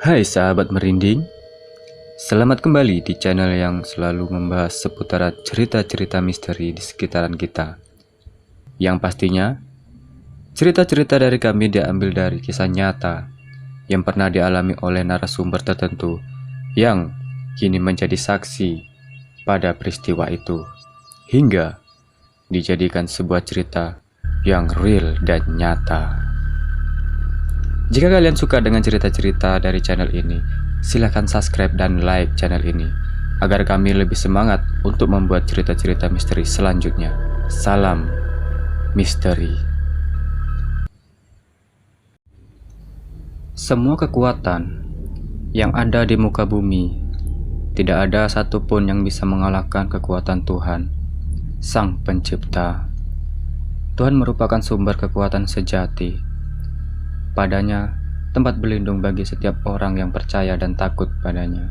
Hai sahabat merinding, selamat kembali di channel yang selalu membahas seputar cerita-cerita misteri di sekitaran kita. Yang pastinya, cerita-cerita dari kami diambil dari kisah nyata yang pernah dialami oleh narasumber tertentu yang kini menjadi saksi pada peristiwa itu, hingga dijadikan sebuah cerita yang real dan nyata. Jika kalian suka dengan cerita-cerita dari channel ini, silahkan subscribe dan like channel ini, agar kami lebih semangat untuk membuat cerita-cerita misteri selanjutnya. Salam misteri. Semua kekuatan yang ada di muka bumi, tidak ada satupun yang bisa mengalahkan kekuatan Tuhan, Sang Pencipta. Tuhan merupakan sumber kekuatan sejati. Padanya tempat berlindung bagi setiap orang yang percaya dan takut padanya.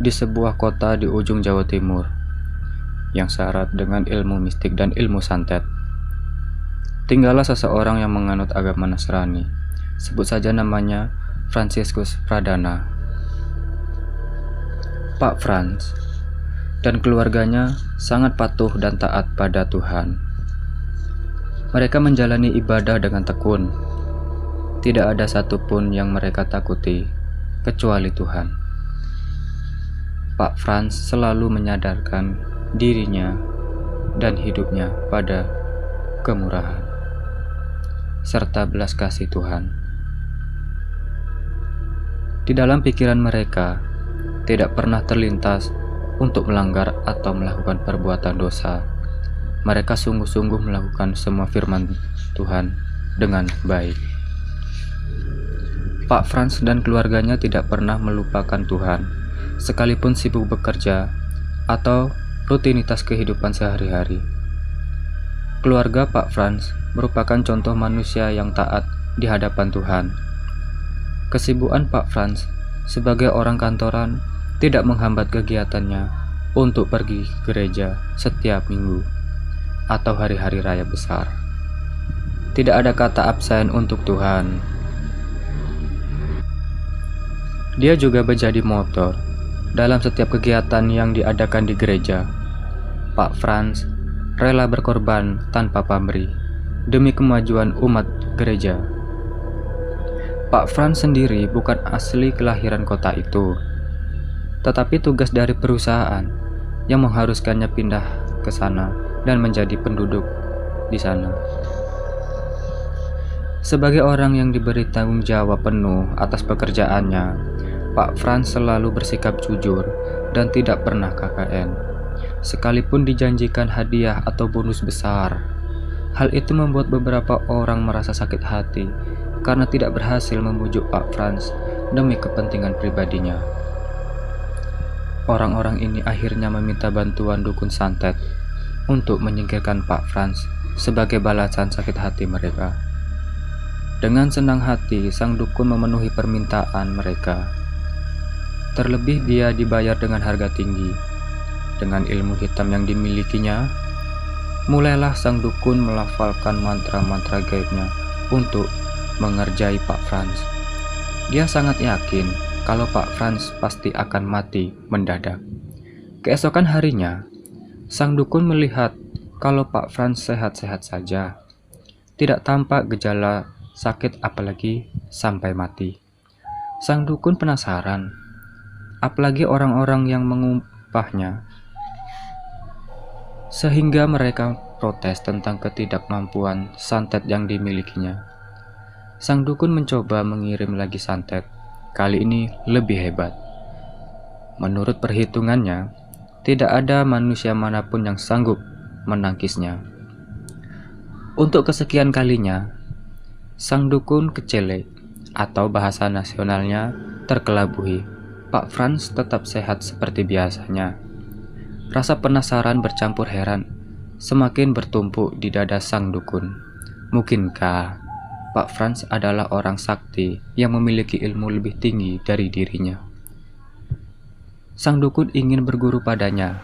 Di sebuah kota di ujung Jawa Timur yang syarat dengan ilmu mistik dan ilmu santet, tinggallah seseorang yang menganut agama Nasrani. Sebut saja namanya Fransiskus Pradana. Pak Frans dan keluarganya sangat patuh dan taat pada Tuhan. Mereka menjalani ibadah dengan tekun. Tidak ada satupun yang mereka takuti, kecuali Tuhan. Pak Frans selalu menyadarkan dirinya dan hidupnya pada kemurahan, serta belas kasih Tuhan. Di dalam pikiran mereka, tidak pernah terlintas untuk melanggar atau melakukan perbuatan dosa. Mereka sungguh-sungguh melakukan semua firman Tuhan dengan baik. Pak Frans dan keluarganya tidak pernah melupakan Tuhan, sekalipun sibuk bekerja atau rutinitas kehidupan sehari-hari. Keluarga Pak Frans merupakan contoh manusia yang taat di hadapan Tuhan. Kesibukan Pak Frans sebagai orang kantoran tidak menghambat kegiatannya untuk pergi ke gereja setiap minggu atau hari-hari raya besar. Tidak ada kata absen untuk Tuhan. Dia juga menjadi motor dalam setiap kegiatan yang diadakan di gereja. Pak Frans rela berkorban tanpa pamrih demi kemajuan umat gereja. Pak Frans sendiri bukan asli kelahiran kota itu, tetapi tugas dari perusahaan yang mengharuskannya pindah ke sana dan menjadi penduduk di sana. Sebagai orang yang diberi tanggung jawab penuh atas pekerjaannya, Pak Frans selalu bersikap jujur dan tidak pernah KKN, sekalipun dijanjikan hadiah atau bonus besar. Hal itu membuat beberapa orang merasa sakit hati karena tidak berhasil membujuk Pak Frans demi kepentingan pribadinya. Orang-orang ini akhirnya meminta bantuan dukun santet untuk menyingkirkan Pak Frans sebagai balasan sakit hati mereka. Dengan senang hati, sang dukun memenuhi permintaan mereka. Terlebih dia dibayar dengan harga tinggi. Dengan ilmu hitam yang dimilikinya, mulailah sang dukun melafalkan mantra-mantra gaibnya untuk mengerjai Pak Frans. Dia sangat yakin kalau Pak Frans pasti akan mati mendadak. Keesokan harinya, sang dukun melihat kalau Pak Frans sehat-sehat saja. Tidak tampak gejala sakit apalagi sampai mati. Sang dukun penasaran, apalagi orang-orang yang mengupahnya, sehingga mereka protes tentang ketidakmampuan santet yang dimilikinya. Sang dukun mencoba mengirim lagi santet, kali ini lebih hebat. Menurut perhitungannya, tidak ada manusia manapun yang sanggup menangkisnya. Untuk kesekian kalinya, sang dukun kecelek, atau bahasa nasionalnya terkelabuhi. Pak Frans tetap sehat seperti biasanya. Rasa penasaran bercampur heran semakin bertumpuk di dada sang dukun. Mungkinkah Pak Frans adalah orang sakti yang memiliki ilmu lebih tinggi dari dirinya? Sang dukun ingin berguru padanya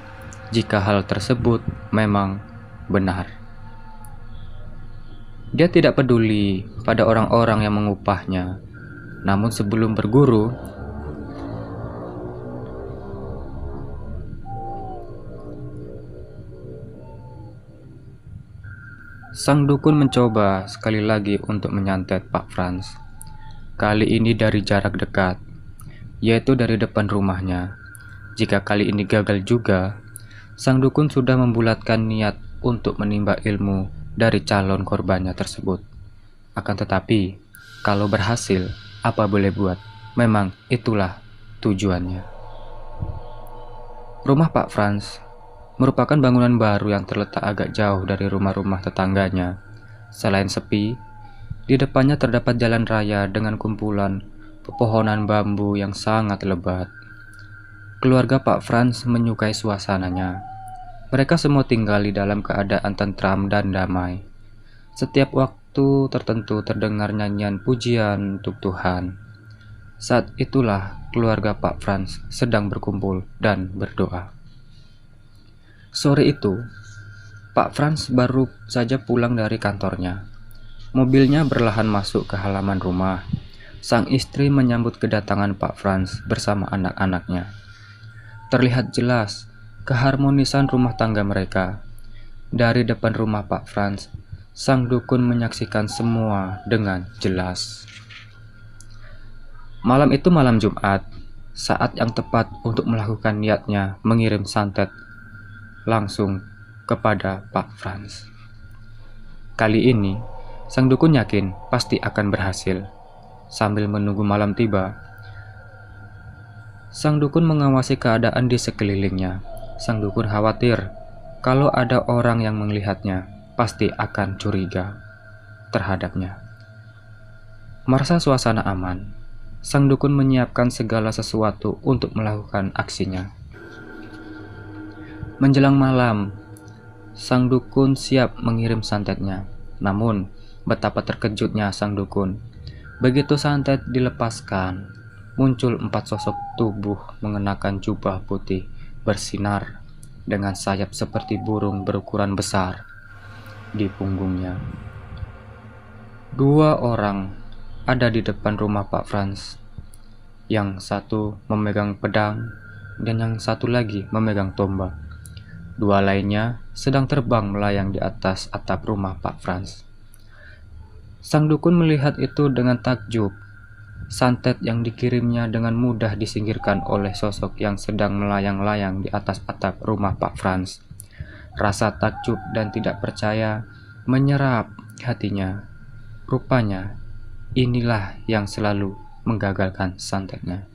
jika hal tersebut memang benar. Dia tidak peduli pada orang-orang yang mengupahnya. Namun sebelum berguru, sang dukun mencoba sekali lagi untuk menyantet Pak Frans. Kali ini dari jarak dekat, yaitu dari depan rumahnya. Jika kali ini gagal juga, sang dukun sudah membulatkan niat untuk menimba ilmu dari calon korbannya tersebut. Akan tetapi, kalau berhasil, apa boleh buat, memang itulah tujuannya. Rumah Pak Frans merupakan bangunan baru yang terletak agak jauh dari rumah-rumah tetangganya. Selain sepi, di depannya terdapat jalan raya dengan kumpulan pepohonan bambu yang sangat lebat. Keluarga Pak Frans menyukai suasananya. Mereka semua tinggal di dalam keadaan tentram dan damai. Setiap waktu tertentu terdengar nyanyian pujian untuk Tuhan. Saat itulah keluarga Pak Frans sedang berkumpul dan berdoa. Sore itu, Pak Frans baru saja pulang dari kantornya. Mobilnya berlahan masuk ke halaman rumah. Sang istri menyambut kedatangan Pak Frans bersama anak-anaknya. Terlihat jelas keharmonisan rumah tangga mereka. Dari depan rumah Pak Frans, sang dukun menyaksikan semua dengan jelas. Malam itu malam Jumat, saat yang tepat untuk melakukan niatnya mengirim santet langsung kepada Pak Frans. Kali ini, sang dukun yakin pasti akan berhasil. Sambil menunggu malam tiba, sang dukun mengawasi keadaan di sekelilingnya. Sang dukun khawatir kalau ada orang yang melihatnya, pasti akan curiga terhadapnya. Merasa suasana aman, sang dukun menyiapkan segala sesuatu untuk melakukan aksinya. Menjelang malam, sang dukun siap mengirim santetnya. Namun, betapa terkejutnya sang dukun. Begitu santet dilepaskan, muncul 4 sosok tubuh mengenakan jubah putih bersinar dengan sayap seperti burung berukuran besar di punggungnya. 2 orang ada di depan rumah Pak Frans. Yang satu memegang pedang dan yang satu lagi memegang tombak. 2 lainnya sedang terbang melayang di atas atap rumah Pak Frans. Sang dukun melihat itu dengan takjub. Santet yang dikirimnya dengan mudah disingkirkan oleh sosok yang sedang melayang-layang di atas atap rumah Pak Frans. Rasa takjub dan tidak percaya menyerap hatinya. Rupanya inilah yang selalu menggagalkan santetnya.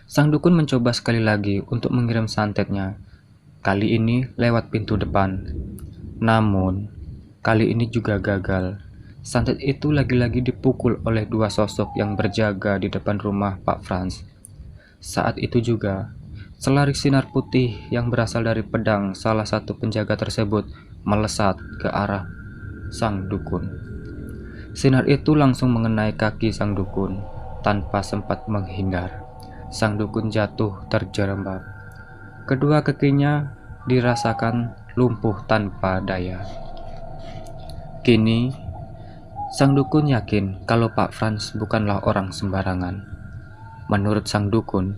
Sang dukun mencoba sekali lagi untuk mengirim santetnya. Kali ini lewat pintu depan. Namun, kali ini juga gagal. Santet itu lagi-lagi dipukul oleh 2 sosok yang berjaga di depan rumah Pak Frans. Saat itu juga, selarik sinar putih yang berasal dari pedang salah satu penjaga tersebut melesat ke arah sang dukun. Sinar itu langsung mengenai kaki sang dukun. Tanpa sempat menghindar, sang dukun jatuh terjerembab. Kedua kakinya dirasakan lumpuh tanpa daya. Kini, sang dukun yakin kalau Pak Frans bukanlah orang sembarangan. Menurut sang dukun,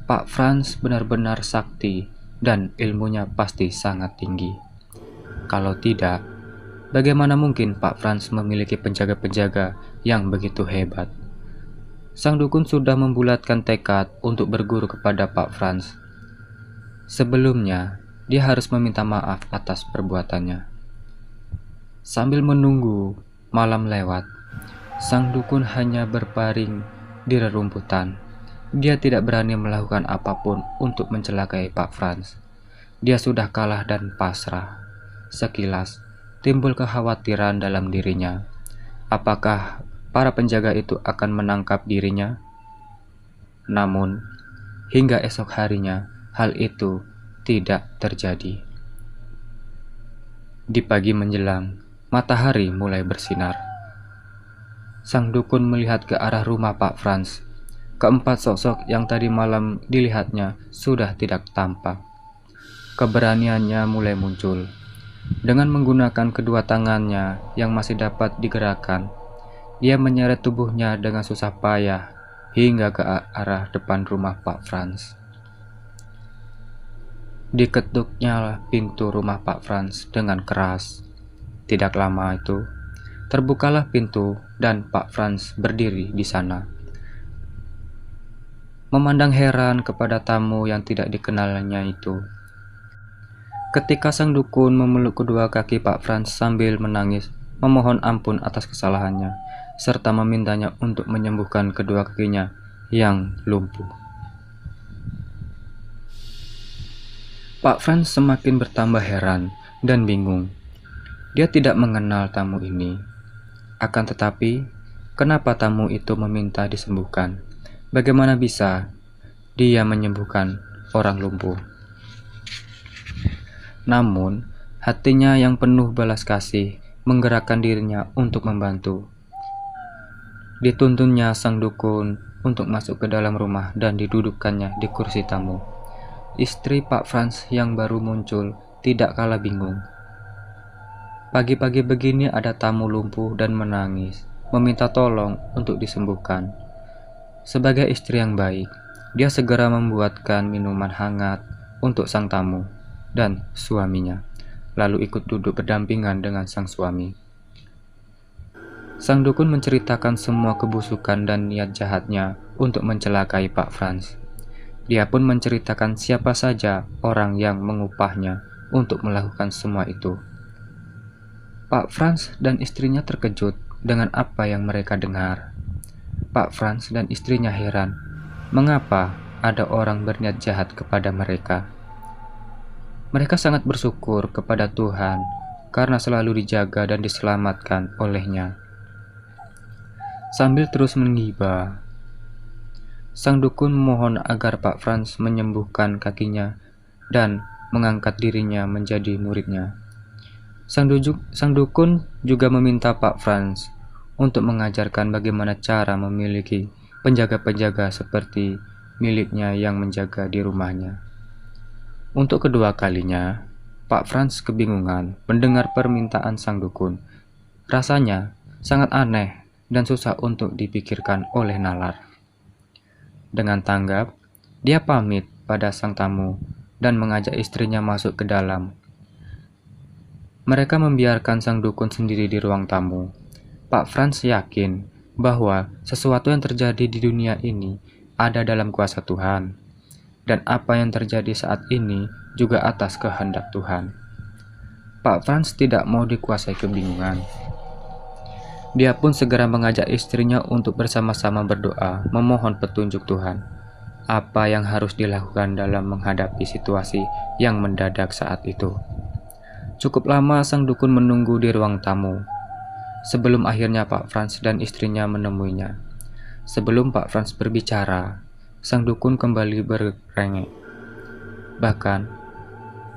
Pak Frans benar-benar sakti dan ilmunya pasti sangat tinggi. Kalau tidak, bagaimana mungkin Pak Frans memiliki penjaga-penjaga yang begitu hebat? Sang dukun sudah membulatkan tekad untuk berguru kepada Pak Frans. Sebelumnya, dia harus meminta maaf atas perbuatannya. Sambil menunggu malam lewat, sang dukun hanya berbaring di rerumputan. Dia tidak berani melakukan apapun untuk mencelakai Pak Frans. Dia sudah kalah dan pasrah. Sekilas, timbul kekhawatiran dalam dirinya. Apakah para penjaga itu akan menangkap dirinya? Namun, hingga esok harinya, hal itu tidak terjadi. Di pagi menjelang, matahari mulai bersinar. Sang dukun melihat ke arah rumah Pak Frans. Keempat sosok yang tadi malam dilihatnya sudah tidak tampak. Keberaniannya mulai muncul. Dengan menggunakan kedua tangannya yang masih dapat digerakkan, Dia menyeret tubuhnya dengan susah payah hingga ke arah depan rumah Pak Frans. Diketuknya pintu rumah Pak Frans dengan keras. Tidak lama itu, terbukalah pintu dan Pak Frans berdiri di sana. Memandang heran kepada tamu yang tidak dikenalnya itu. Ketika sang dukun memeluk kedua kaki Pak Frans sambil menangis, memohon ampun atas kesalahannya, serta memintanya untuk menyembuhkan kedua kakinya yang lumpuh. Pak Frans semakin bertambah heran dan bingung. Dia tidak mengenal tamu ini. Akan tetapi, kenapa tamu itu meminta disembuhkan? Bagaimana bisa dia menyembuhkan orang lumpuh? Namun, hatinya yang penuh belas kasih menggerakkan dirinya untuk membantu. Dituntunnya sang dukun untuk masuk ke dalam rumah dan didudukkannya di kursi tamu. Istri Pak Frans yang baru muncul tidak kalah bingung. Pagi-pagi begini ada tamu lumpuh dan menangis, meminta tolong untuk disembuhkan. Sebagai istri yang baik, dia segera membuatkan minuman hangat untuk sang tamu dan suaminya, lalu ikut duduk berdampingan dengan sang suami. Sang dukun menceritakan semua kebusukan dan niat jahatnya untuk mencelakai Pak Frans. Dia pun menceritakan siapa saja orang yang mengupahnya untuk melakukan semua itu. Pak Frans dan istrinya terkejut dengan apa yang mereka dengar. Pak Frans dan istrinya heran, mengapa ada orang berniat jahat kepada mereka. Mereka sangat bersyukur kepada Tuhan karena selalu dijaga dan diselamatkan olehnya. Sambil terus menggibah, sang dukun memohon agar Pak Frans menyembuhkan kakinya dan mengangkat dirinya menjadi muridnya. Sang dukun juga meminta Pak Frans untuk mengajarkan bagaimana cara memiliki penjaga-penjaga seperti miliknya yang menjaga di rumahnya. Untuk kedua kalinya, Pak Frans kebingungan mendengar permintaan sang dukun. Rasanya sangat aneh dan susah untuk dipikirkan oleh nalar. Dengan tanggap, dia pamit pada sang tamu dan mengajak istrinya masuk ke dalam. Mereka membiarkan sang dukun sendiri di ruang tamu. Pak Frans yakin bahwa sesuatu yang terjadi di dunia ini ada dalam kuasa Tuhan. Dan apa yang terjadi saat ini juga atas kehendak Tuhan. Pak Frans tidak mau dikuasai kebingungan. Dia pun segera mengajak istrinya untuk bersama-sama berdoa, memohon petunjuk Tuhan. Apa yang harus dilakukan dalam menghadapi situasi yang mendadak saat itu. Cukup lama sang dukun menunggu di ruang tamu. Sebelum akhirnya Pak Frans dan istrinya menemuinya. Sebelum Pak Frans berbicara, sang dukun kembali berengek. Bahkan,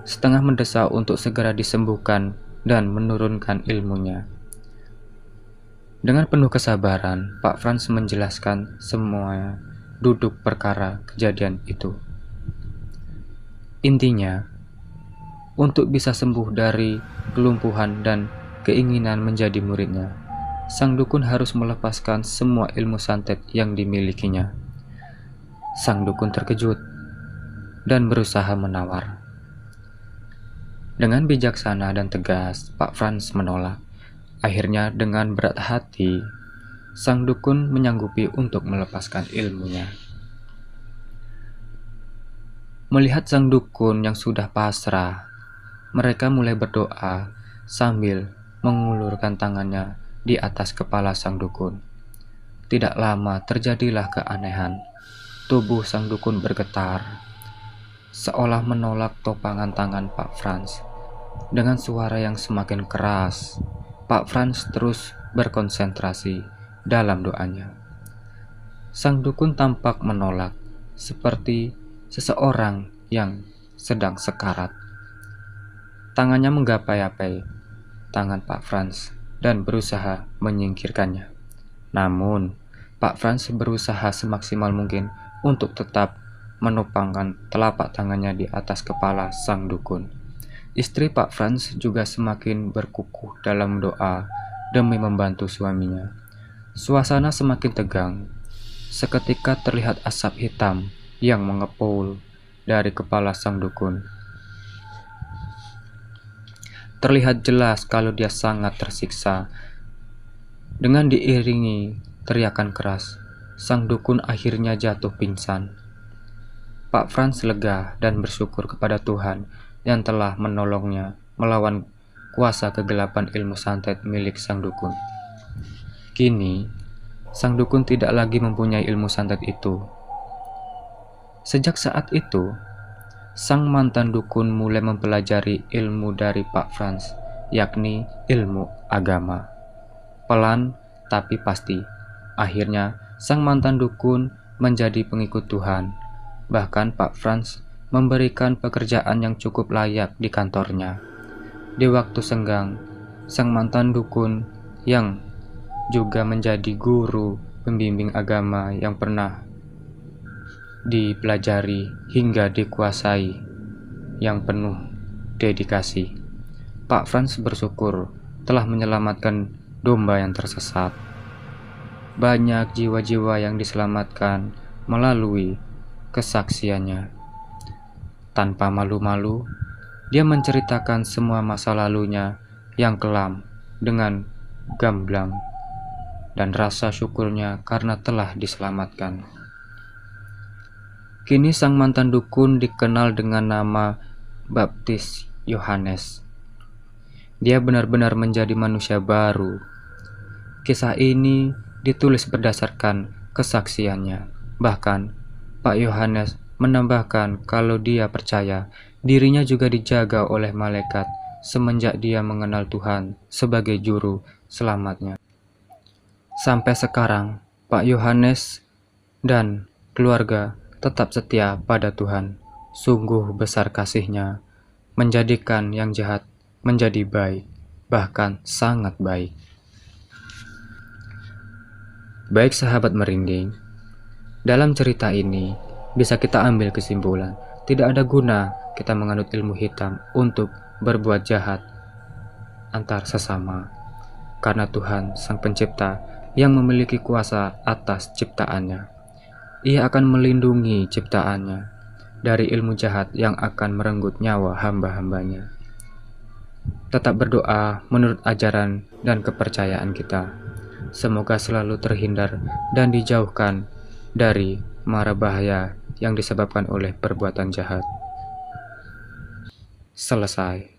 setengah mendesak untuk segera disembuhkan dan menurunkan ilmunya. Dengan penuh kesabaran, Pak Frans menjelaskan semua duduk perkara kejadian itu. Intinya, untuk bisa sembuh dari kelumpuhan dan keinginan menjadi muridnya, sang dukun harus melepaskan semua ilmu santet yang dimilikinya. Sang dukun terkejut dan berusaha menawar. Dengan bijaksana dan tegas, Pak Frans menolak. Akhirnya dengan berat hati, sang dukun menyanggupi untuk melepaskan ilmunya. Melihat sang dukun yang sudah pasrah, mereka mulai berdoa sambil mengulurkan tangannya di atas kepala sang dukun. Tidak lama terjadilah keanehan. Tubuh sang dukun bergetar, seolah menolak topangan tangan Pak Frans. Dengan suara yang semakin keras, Pak Frans terus berkonsentrasi dalam doanya. Sang dukun tampak menolak, seperti seseorang yang sedang sekarat. Tangannya menggapai-gapai tangan Pak Frans dan berusaha menyingkirkannya. Namun, Pak Frans berusaha semaksimal mungkin untuk tetap menopangkan telapak tangannya di atas kepala sang dukun. Istri Pak Frans juga semakin berkukuh dalam doa demi membantu suaminya. Suasana semakin tegang. Seketika terlihat asap hitam yang mengepul dari kepala sang dukun. Terlihat jelas kalau dia sangat tersiksa. Dengan diiringi teriakan keras, sang dukun akhirnya jatuh pingsan. Pak Frans lega dan bersyukur kepada Tuhan yang telah menolongnya melawan kuasa kegelapan ilmu santet milik sang dukun. Kini, sang dukun tidak lagi mempunyai ilmu santet itu. Sejak saat itu, sang mantan dukun mulai mempelajari ilmu dari Pak Frans, yakni ilmu agama. Pelan tapi pasti, akhirnya sang mantan dukun menjadi pengikut Tuhan. Bahkan Pak Frans memberikan pekerjaan yang cukup layak di kantornya. Di waktu senggang, sang mantan dukun yang juga menjadi guru pembimbing agama yang pernah dipelajari hingga dikuasai yang penuh dedikasi. Pak Frans bersyukur telah menyelamatkan domba yang tersesat. Banyak jiwa-jiwa yang diselamatkan melalui kesaksiannya. Tanpa malu-malu, dia menceritakan semua masa lalunya yang kelam dengan gamblang dan rasa syukurnya karena telah diselamatkan. Kini sang mantan dukun dikenal dengan nama Baptis Yohanes. Dia benar-benar menjadi manusia baru. Kisah ini ditulis berdasarkan kesaksiannya. Bahkan, Pak Yohanes menambahkan kalau dia percaya dirinya juga dijaga oleh malaikat semenjak dia mengenal Tuhan sebagai juru selamatnya. Sampai sekarang, Pak Yohanes dan keluarga tetap setia pada Tuhan. Sungguh besar kasih-Nya, menjadikan yang jahat menjadi baik, bahkan sangat baik. Baik sahabat merinding, dalam cerita ini bisa kita ambil kesimpulan, tidak ada guna kita menganut ilmu hitam untuk berbuat jahat antar sesama, karena Tuhan Sang Pencipta yang memiliki kuasa atas ciptaannya. Ia akan melindungi ciptaannya dari ilmu jahat yang akan merenggut nyawa hamba-hambanya. Tetap berdoa menurut ajaran dan kepercayaan kita. Semoga selalu terhindar dan dijauhkan dari mara bahaya yang disebabkan oleh perbuatan jahat. Selesai.